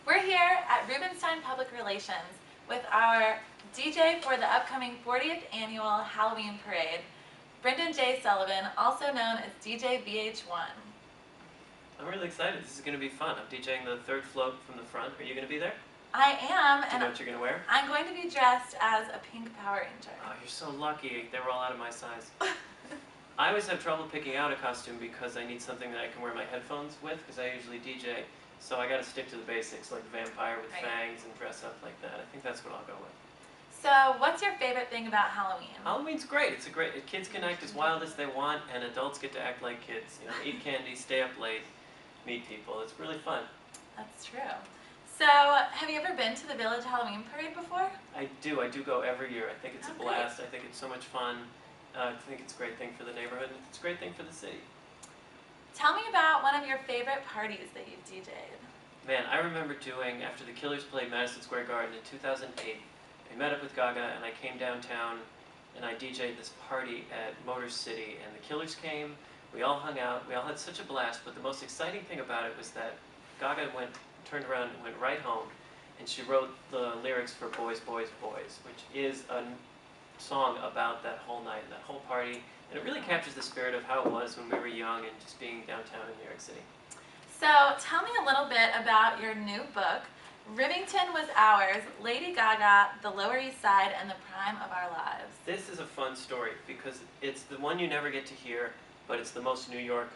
We're here at Rubenstein Public Relations with our DJ for the upcoming 40th annual Halloween parade, Brendan Jay Sullivan, also known as DJ Vh1. I'm really excited. This is going to be fun. I'm DJing the third float from the front. Are you going to be there? I am. Do you know what you're going to wear? I'm going to be dressed as a pink Power Ranger. Oh, you're so lucky. They were all out of my size. I always have trouble picking out a costume because I need something that I can wear my headphones with because I usually DJ. So I got to stick to the basics, like vampire with fangs and dress up like that. I think that's what I'll go with. So, what's your favorite thing about Halloween? Halloween's great. Kids can act as wild as they want, and adults get to act like kids. You know, eat candy, stay up late, meet people. It's really fun. That's true. So, have you ever been to the Village Halloween Parade before? I do go every year. I think it's a blast. I think it's so much fun. I think it's a great thing for the neighborhood, and it's a great thing for the city. Tell me about one of your favorite parties that you've DJ'd. Man, I remember doing, after the Killers played Madison Square Garden in 2008, I met up with Gaga and I came downtown and I DJ'd this party at Motor City, and the Killers came, we all hung out, we all had such a blast, but the most exciting thing about it was that Gaga turned around and went right home, and she wrote the lyrics for Boys, Boys, Boys, which is a song about that whole night and that whole party, and it really captures the spirit of how it was when we were young and just being downtown in New York City. So tell me a little bit about your new book, Rivington Was Ours, Lady Gaga, the Lower East Side, and the Prime of Our Lives. This is a fun story because it's the one you never get to hear, but it's the most New York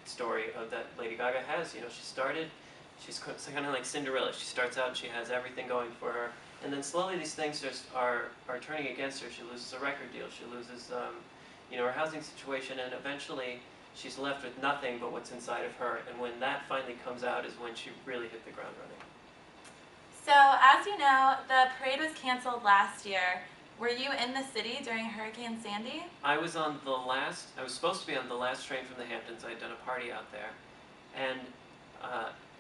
story that Lady Gaga has. You know, she's kind of like Cinderella. She starts out and she has everything going for her, and then slowly these things just are turning against her. She loses a record deal. She loses, you know, her housing situation, and eventually she's left with nothing but what's inside of her. And when that finally comes out is when she really hit the ground running. So, as you know, the parade was canceled last year. Were you in the city during Hurricane Sandy? I was supposed to be on the last train from the Hamptons. I had done a party out there, and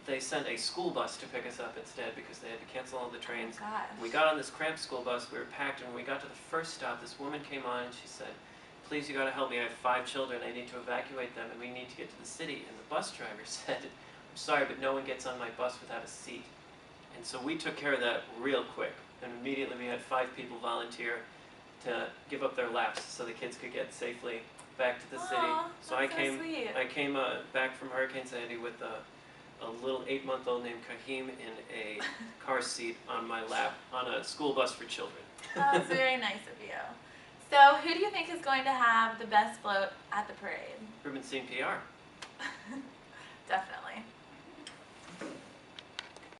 they sent a school bus to pick us up instead because they had to cancel all the trains. Oh, gosh. We got on this cramped school bus, we were packed, and when we got to the first stop, this woman came on and she said, "Please, you gotta help me, I have 5 children, I need to evacuate them, and we need to get to the city." And the bus driver said, "I'm sorry, but no one gets on my bus without a seat." And so we took care of that real quick, and immediately we had 5 people volunteer to give up their laps so the kids could get safely back to the city. So I came back from Hurricane Sandy with a little 8-month-old named Kahim in a car seat on my lap on a school bus for children. Oh, that's very nice of you. So, who do you think is going to have the best float at the parade? Rubenstein PR. Definitely.